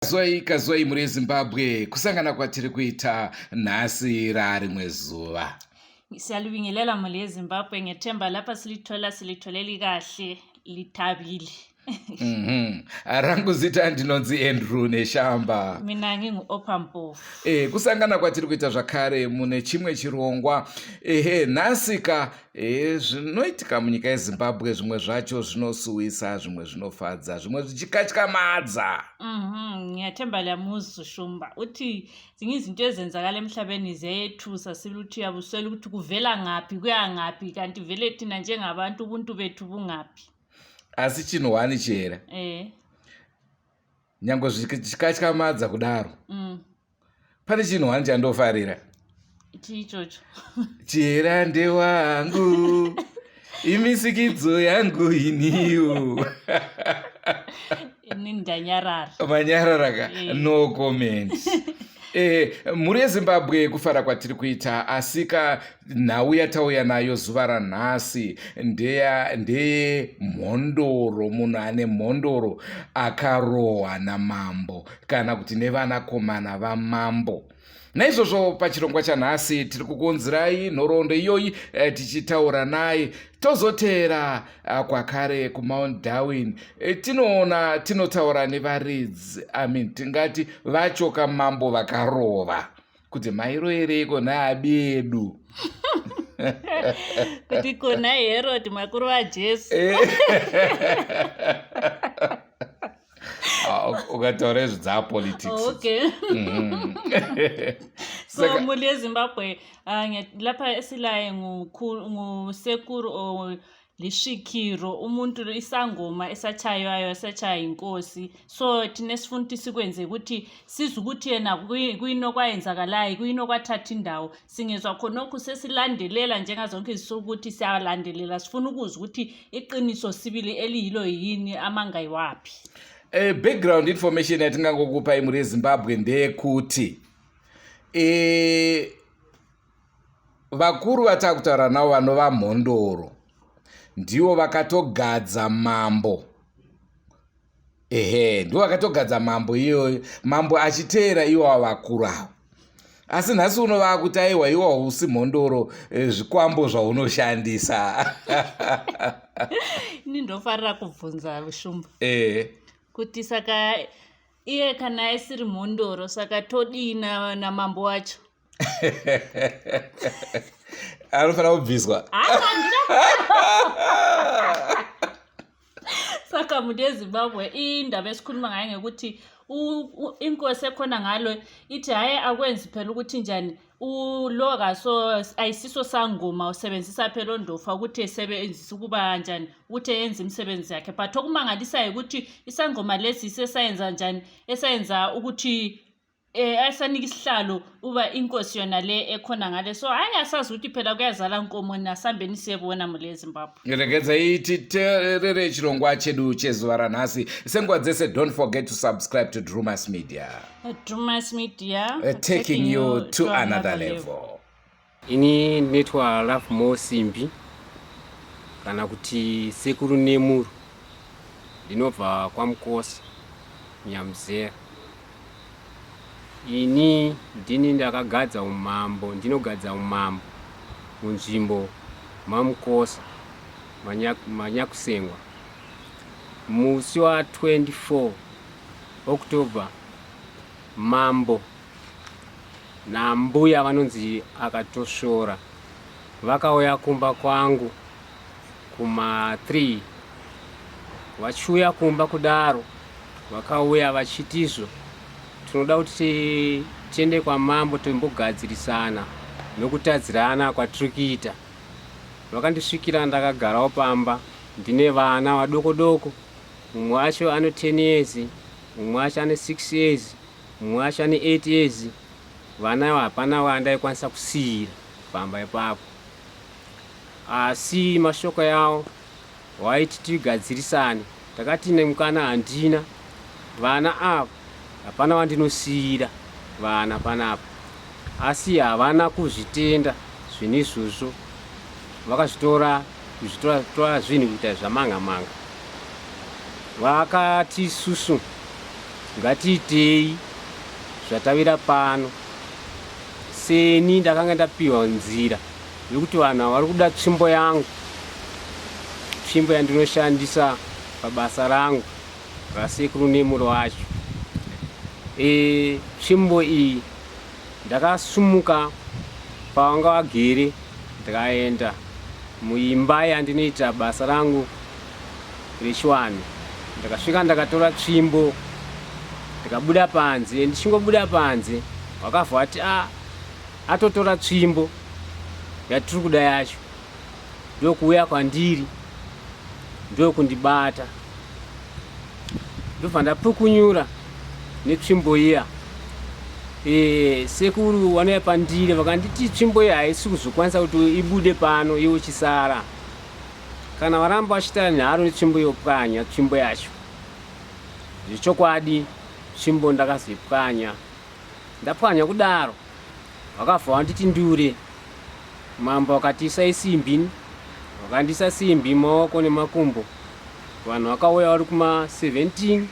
Kazwai muri Zimbabwe kusangana kwatiri kuita nhasi rarimwe zuva. Siyalibingelela muli yeZimbabwe ngethemba lapha silitholeli kahle lithabile. Rangu zita ndinonzi Andrew Neshamba. Mina ngingu-Mambo. Kusangana kwatiri kuita zvakare mune chimwe chirongwa. Nhasika zvinoitika munyika yeZimbabwe, zvimwe zvacho zvinosuwisa, zvimwe zvinofadza, zvimwe zvichikatyamadza. Ngiyathemba lamuzu shumba uthi zinye izinto ezenzakala emhlabeni ziyethusa siluthi yabusela ukuthi kuvela ngaphi kuya ngaphi kanti vele thina njengabantu ubuntu bethu bungaphi. Asi chinhu wani chera. Nyangwe zvikatyamadza kudaro. Pane chinhu wani chandofarira. Chichocho. Chera ndewangu. Imisikidzo yangu iniyo. Nindanyarara. Manyarara no comment. Muri Zimbabwe kufara kwatiri kuita asika nhau yatauya nayo zuva ranhasi ndeye Mhondoro. Munhu ane Mhondoro akarohwa naMambo kana kuti nevanakomana vaMambo. Naizvozvo pachirongwa chanhasi tiri kukunzirai nhoroondo iyoyi tichitaura naye tozotera kwakare kuMount Darwin. Tinotaura nevaridzi tingati vachoka Mambo vakarova kuti mairoereko naabedu kuti kona Herod makuru vaJesu. Ukataura zvedzapolitics. Okay. So muli yeZimbabwe lapha esilaye ngusekuru lishikiro umuntu isangoma esachaywayo esachaya inkosi. So thina sifuna ukuthi sikwenze ukuthi siza ukuthi yena kuyinokwayenzakalayo kuyinokwathatha indawo singezwa khonokho sesilandelela njengazonke izisuku ukuthi siyalandelela sifuna ukuza ukuthi iqiniso sibili eliyilo yini amangayi wapi. Background information yatingangokupa muri Zimbabwe ndeyekuti vakuru vatakutaura navo vanova Mhondoro ndivo vakatogadza Mambo. Ndivo vakatogadza Mambo iyoyo, Mambo achiteera ivo vakuru avo. Asi nhasi unova kuti aiwa iwa husi Mhondoro zvikwambo zvaunoshandisa. Nindofarira kubvunza shumba. Kuti saka iye kana esiri Mhondoro saka todina naMambo wacho. Anofanira kubviswa. Saka muri yeZimbabwe indaba esikhuluma ngayo ngekuthi inkosi ekhona ngalo ithi hayi akwenzi phela ukuthi njani uloga so ayisiso sangoma usebenzisa phela ondofa ukuthi esebenzisa ukuba njani ukuthi yenze imisebenzi yakhe, but okumangalisa ukuthi isangoma lesi sesayenza njani esayenza ukuthi asanika isihlalo uba inkosi yona le ekhona ngale. So hayi asazi ukuthi phela kuyazala inkomo nasambeni siyebona muri yeZimbabwe. Ngerekeza iti terere chirongwa chedu chezuva ranhasi. Senguva dzese don't forget to subscribe to Drewmas Media. Drewmas Media taking you to another level. Ini netwa Love More Simbi kana kuti sekuru nemuru ndinobva kwaMukosi Nyamzera. Ini ndini ndakagadza umambo, ndinogadza umambo munzvimbo maMukosi Manyakusengwa musi wa 24 October. Mambo nambuya vanonzi akatoshora vakauya kumba kwangu kuma 3 vachiuya kumba kudaro vakauya vachitizvo tinoda kuti tiende kwaMambo tombogadzirisana nokutadzirana kwatiri kuita. Vakandisvikira ndakagarawo pamba ndine vana vadoko, mumwe wacho ano 10 years, mumwe wacho ane 6 years, mumwe wacho ane 8 years. Vana hapana vandaikwanisa kusiyira pamba ipapo. Asi mashoko yawo waiti tigadzirisane. Takati nemukana handina vana ava hapana vandinosiyira vana panapa. Asi havana kuzvitenda zvinhu izvozvo. Vakazvitora zvinhu kuita zvamanga-manga. Vakati susu ngatiitei zvatavira pano. Seni ndakanga ndapiwa nzira yokuti vanhu vari kuda tsvimbo yangu, tsvimbo yandinoshandisa pabasa rangu rasekuru nemuro wacho. Tsvimbo iyi ndakasumuka pavanga vagere, ndikaenda muimba yandinoita basa rangu rechiwanhu. Ndakasvika ndakatora tsvimbo, ndikabuda panze. Ndichingobuda panze, wakavha ati atotora tsvimbo yatiri kuda yacho, ndokuuya kwandiri, ndokundibata. Ndobva ndapukunyura netsvimbo iya. Sekuru vanouya pandiri vakanditi tsvimbo iyi haisi kuzokwanisa kuti ibude pano iwo chisara. Kana varamba vachita nharo netsvimbo yopwanya tsvimbo yacho. Zvechokwadi tsvimbo ndakazoipwanya. Ndapwanya kudaro, vakabva vanditi ndure. Mambo vakatiisa isimbi, vakandiisa simbi maoko nemakumbo. Vanhu vakauya vari kuma 17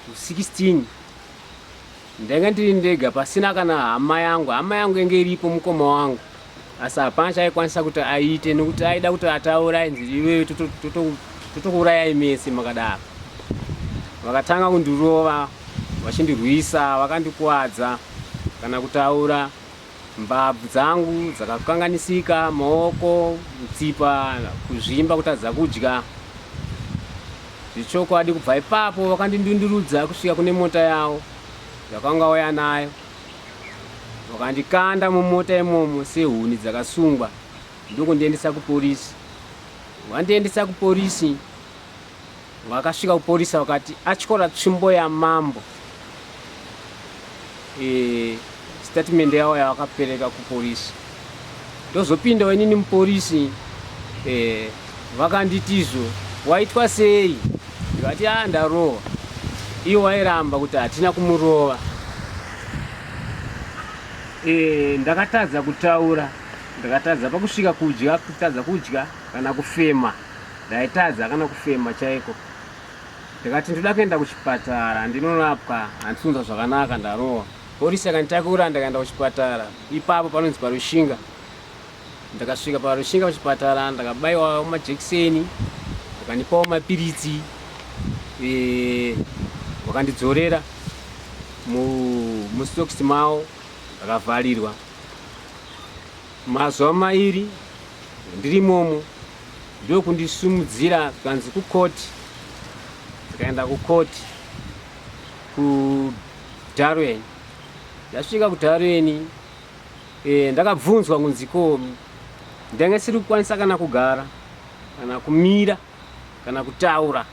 to 16. Ndainge ndiri ndega pasina kana hama yangu. Hama yangu inge iripo, mukoma wangu, asi hapana chaikwanisa kuti aite, nekuti aida kuti ataura inzi iwewe totokurayai mese makadaro. Vakatanga kundirova, vachindirwisa, vakandikuwadza. Kana kutaura, mbabvu dzangu dzakakanganisika, maoko, mutsipa, kuzvimba, kutadza kudya. Zvechokwadi kubva ipapo vakandindundurudza kusvika kune mota yavo yakanga vauya nayo. Vakandikanda mumota imomo sehuni dzakasungwa, ndokundiendesa kuporisi. Vandiendesa kuporisi, vakasvika kuporisa vakati atyora tsvimbo yaMambo. Statement yavo yavakapereka kuporisi. Ndozopinda inini muporisi, vakanditizvo waitwa sei? Ndikati ndarova. Iwo vairamba kuti hatina kumurova. Ndakatadza kutaura, ndakatadza pakusvika kudya, kutadza kudya kana kufema. Ndaitadza kana kufema chaiko. Ndikati ndoda kuenda kuchipatara, ndinorapwa, handisunza zvakanaka, ndarova. Porisi akanditakura ndakaenda kuchipatara. Ipapo panonzi paRushinga. Ndakasvika paRushinga kuchipatara, ndakabayiwa majekiseni, vakandipawo mapiritsi, vakandidzorera mustokisi mavo, vakavharirwa. Mazuva mairi ndiri momo, ndokundisumudzira kanzi kukoti. Ndikaenda kukoti kuDarwen. Ndasvika kuDarwen, ndakabvunzwa kunzi komi ndanga siri kukwanisa kana kugara kana kumira kana kutaura.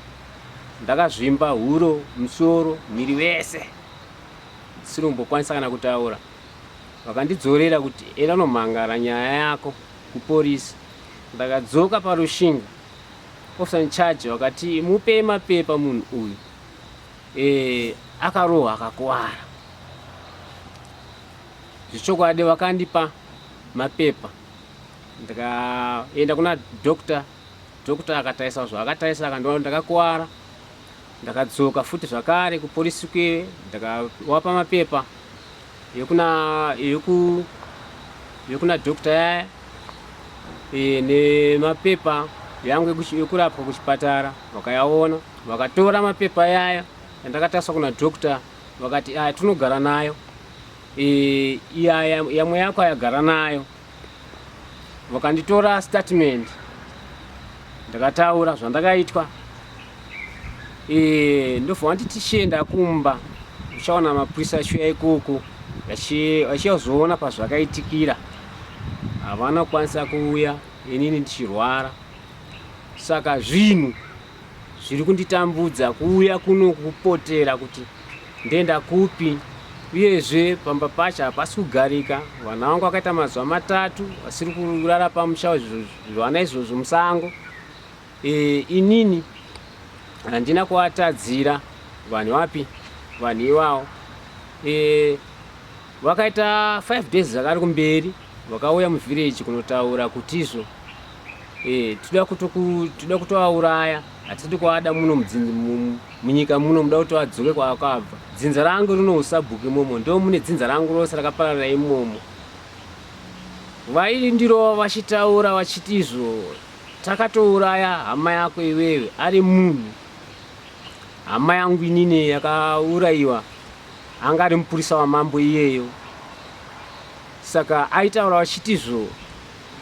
Ndakazvimba huro, musoro, miri wese, ndisiri kumbokwanisa kana kutaura. Vakandidzorera kuti enda nomhangara nyaya yako kuporisi. Ndakadzoka paRushinga, officer in charge vakati mupe mapepa munhu uyu, akarohwa akakuwara. Zvechokwadi vakandipa mapepa. Ndikaenda kuna doctor. Doctor akataisa zvaakataisa, akandiona ndakakuwara. Ndakadzoka futi zvakare kuporisi kwewe, ndakawapa mapepa yekuna doctor yaya, nemapepa yangu yekurapwa kuchipatara. Vakayaona, vakatora mapepa yaya yandakataiswa kuna doctor, vakati tinogara nayo. Yamwe yako yagara nayo. Vakanditora statement, ndakataura zvandakaitwa. Ndobva vanditi chienda kumba, uchaona mapurisa achiuya ikoko vachizoona pazvakaitikira. Havana kukwanisa kuuya, inini ndichirwara. Saka zvinhu zviri kunditambudza kuuya kuno kupotera kuti ndenda kupi, uyezve pamba pacho hapasi kugarika. Vanhu vangu vakaita mazuva 3 vasiri kurara pamusha zvivana izvozvo musango. Inini handina kuvatadzira vanhu vapi, vanhu ivavo. Vakaita 5 days zvakari kumberi, vakauya muvillage kunotaura kuti izvo toda kutovauraya hatiti kwada muno munyika muno muda kuti wadzoke kwaakabva. Dzinza rangu rinousabhuke imomo, ndo mune dzinza rangu rose rakapararira imomo. Vaindirova vachitaura vachiti izvo takatouraya hama yako iwewe ari munhu. Hama yangu inini yakaurayiwa anga ari mupurisa wamambo iyeyo. Saka aitaura vachiti izvo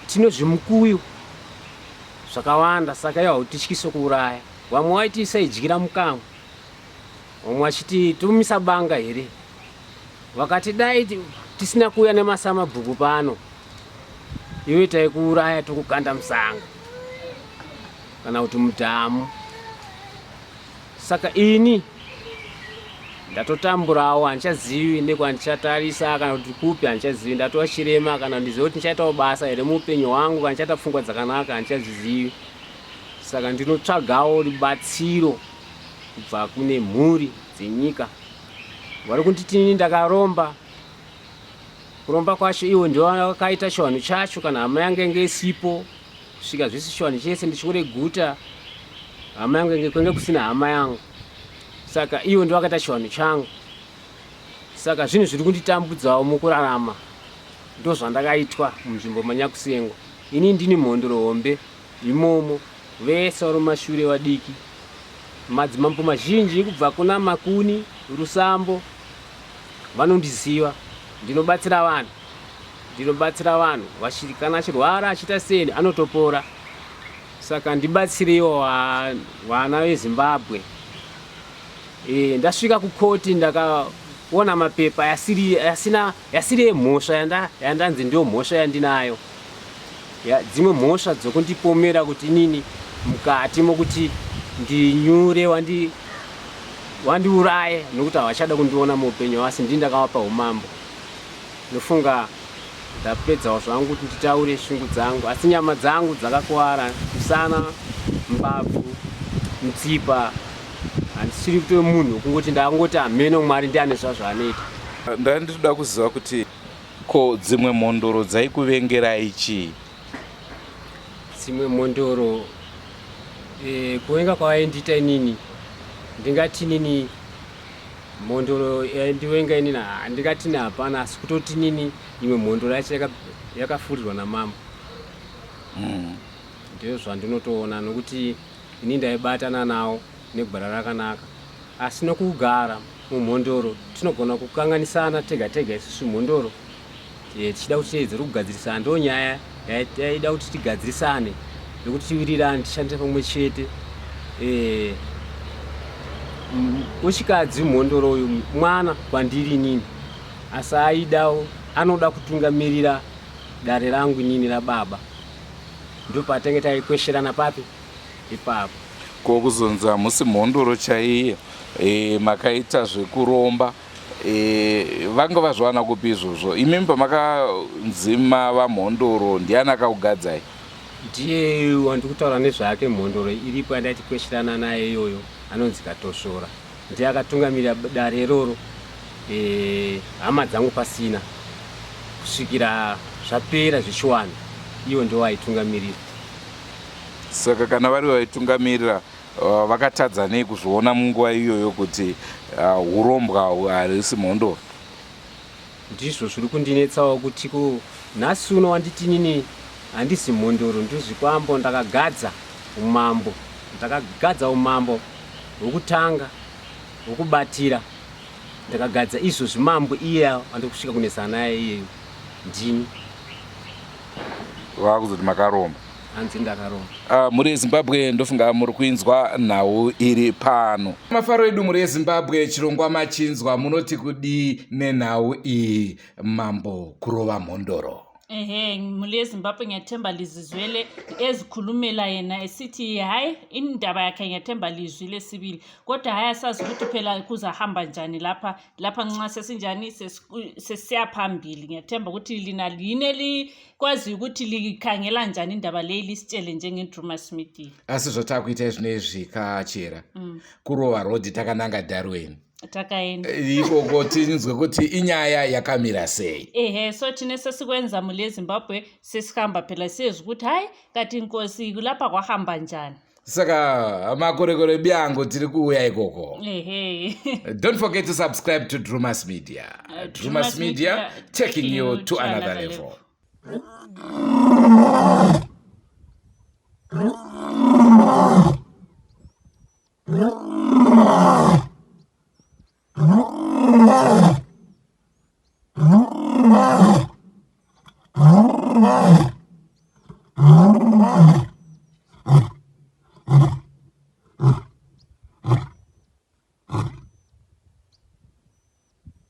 tinozvimukuyu zvakawanda, saka ivo hautityise kuuraya. Vamwe vaiti isaidyira mukanwa, vamwe vachiti tomisa banga here. Vakati dai tisina kuuya nemasamabhuku pano, iwe taikuuraya tokukanda musanga kana kuti mudhamu. Saka ini ndatotamburawo, handichazivi nekwandichatarisa kana kuti kupi, handichazivi. Ndatova chirema kana ndizive kuti ndichaitawo basa here muupenyu hwangu kana ndichaita pfungwa dzakanaka, handichazvizivi. Saka ndinotsvagawo rubatsiro kubva kune mhuri dzenyika. Vari kunditi ini ndakaromba, kuromba kwacho iwo ndio vakaita chiwanhu chacho. Kana hama yangu yange isipo, kusvika zvisi chiwanhu chese ndichiore guta, hama yangu yange kwenge kusina hama yangu. Saka iwo ndio vakaita chiwanhu changu. Saka zvinhu zviri kunditambudzawo mukurarama ndo zvandakaitwa munzvimbo Manyakusengwa. Ini ndini Mhondoro hombe imomo, vese vari mumashure vadiki, madzimambo mazhinji kubva kuna Makuni, Rusambo vanondiziva. Ndinobatsira vanhu kana achirwara achiita sei anotopora. Saka ndibatsirewo vana veZimbabwe. Ndasvika kukoti ndakaona mapepa yasiri mhosva yandanzi ndio mhosva yandinayo. Dzimwe mhosva dzokundipomera kuti nini mukati mokuti ndinyure wandiuraye nokuti havachada kundiona muupenyu, asi ndini ndakavapa umambo. Ndofunga ndapedzawo zvangu kuti nditaure shungu dzangu, asi nyama dzangu dzakakuwara, musana, mbabvu, mutsipa. Handisiri kuto munhu kungoti ndangoti ameno Mwari ndiane zvazvaanoita. Ndandiroda kuziva kuti ko dzimwe mhondoro dzaikuvengerai chii? Dzimwe mhondoro kuvenga kwavaindiita inini, ndingati nini mhondoro yandivenga inini handingati ni hapana, asi kutoti nini imwe mhondoro yacho yakafurirwa namambo. Ndizvo zvandinotoona, nokuti ini ndaibatana nawo negwara rakanaka. Asi nokugara mumhondoro tinogona kukanganisana tega tega isusu mhondoro, tichida kuti tiedze kugadzirisana. Ndo nyaya yaida kuti tigadzirisane nokuti tiwirirane tishandise pamwe chete. Wechikadzi mhondoro uyu mwana kwandiri inini, asi aidawo anoda kutungamirira dare rangu inini rababa. Ndo patange taikwesherana papi ipapo. Ko kuzonza musi mhondoro chaiyo makaita zvekuromba, vanga vazvawana kupi izvozvo? Imi pamakanzima vamhondoro ndiani akaugadzai? Ndiye wandiri kutaura nezvake mhondoro iripo yandaiti kwesherana naye iyoyo, anonzi Katoshora. Ndiye akatungamirira dare iroro, hama dzangu pasina, kusvikira zvapera zvichiwana, iwo ndio waitungamirira. Saka kana vari vaitungamirira, vakatadza nei kuzviona munguva iyoyo kuti urombwa harisi mhondoro? Ndizvo zviri kundinetsawo kuti nhasi uno wanditi nini handisi mhondoro, ndozvikwambo ndakagadza umambo hwokutanga hwokubatira. Ndakagadza izvo zvimambo iye wandiri kusvika kunesana naye iyeyo ndini. Vakuzoti makaromba? Hanzi ndakaromba. Muri yeZimbabwe ndofunga muri kuinzwa nhau iri pano. Mafaro edu muri yeZimbabwe, chirongwa machinzwa, munoti kudii nenhau iyi Mambo kurova mhondoro? Muri yeZimbabwe ngiyathemba lizizwele ezikhulumela yena esithi hayi indaba yakhe ngiyathemba lizwile sibili, kodwa hayi asazi ukuthi phela kuzahamba njani lapha nxa sesinjani sesiya phambili. Ngiyathemba ukuthi lina line likwazi ukuthi likhangela njani indaba leyi lisitshele njengeDrewmas Media. Asi zvotakuita zvinezvi kachera kurova rodhi takananga Darwin takaenda ikoko tinzwe kuti inyaya yakamira sei. So tine sesikwenza muri yeZimbabwe sesihamba phela siyezwa ukuthi hayi kati inkosi kulapha kwahamba njani. Saka makorekore byango tiri kuuya ikoko. Ehe. Don't forget to subscribe to Drewmas Media. Drewmas Media taking you to another level.